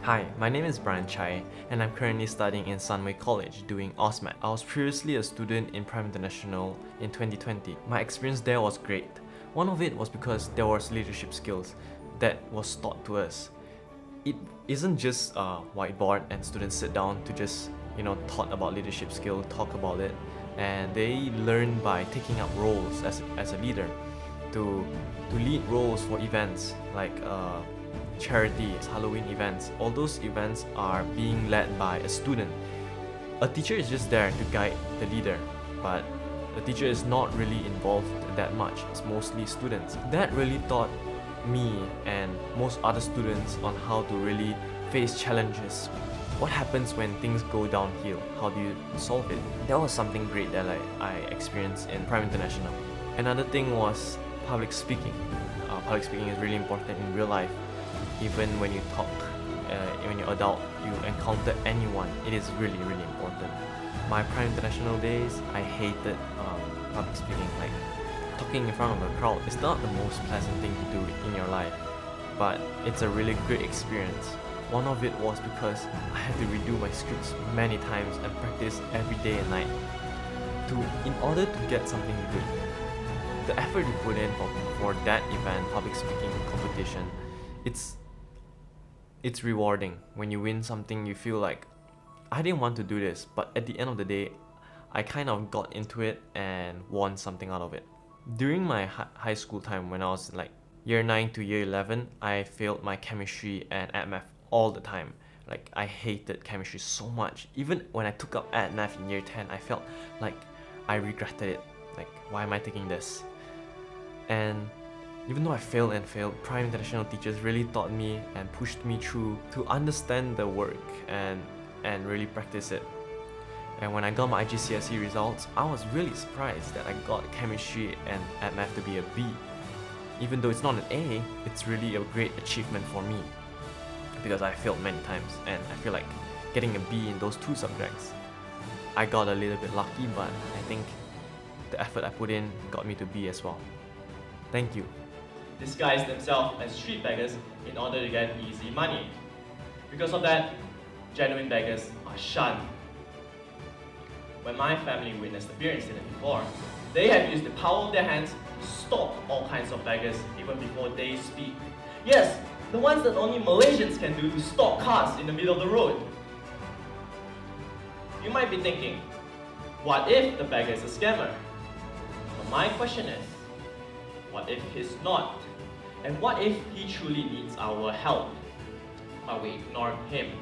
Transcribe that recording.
Hi, my name is Bryan Chai, and I'm currently studying in Sunway College doing OSMAT. I was previously a student in Prime International in 2020. My experience there was great. One of it was because there was leadership skills that was taught to us. It isn't just a whiteboard and students sit down to just, talk about leadership skill, talk about it, and they learn by taking up roles as a leader to lead roles for events like charity, Halloween events. All those events are being led by a student. A teacher is just there to guide the leader, but the teacher is not really involved that much. It's mostly students. That really taught me and most other students on how to really face challenges. What happens when things go downhill? How do you solve it? That was something great that I experienced in Prime International. Another thing was public speaking. Public speaking is really important in real life. Even when you talk, when you're adult, you encounter anyone, it is really, really important. My Prime International days, I hated public speaking. Like, talking in front of a crowd is not the most pleasant thing to do in your life, but it's a really great experience. One of it was because I had to redo my scripts many times and practice every day and night in order to get something good. The effort you put in for that event, public speaking competition, it's rewarding. When you win something, you feel like, I didn't want to do this, but at the end of the day, I kind of got into it and won something out of it. During my high school time, when I was like year 9 to year 11, I failed my chemistry and art math all the time. Like, I hated chemistry so much. Even when I took up art math in year 10, I felt like I regretted it. Like, why am I taking this? And even though I failed, Prime International teachers really taught me and pushed me through to understand the work and really practice it. And when I got my IGCSE results, I was really surprised that I got chemistry and art math to be a B. Even though it's not an A, it's really a great achievement for me because I failed many times, and I feel like getting a B in those two subjects, I got a little bit lucky, but I think the effort I put in got me to B as well. Thank you. Disguise themselves as street beggars in order to get easy money. Because of that, genuine beggars are shunned. When my family witnessed the beer incident before, they have used the power of their hands to stop all kinds of beggars even before they speak. Yes, the ones that only Malaysians can do to stop cars in the middle of the road. You might be thinking, what if the beggar is a scammer? But my question is, what if he's not? And what if he truly needs our help, but we ignore him?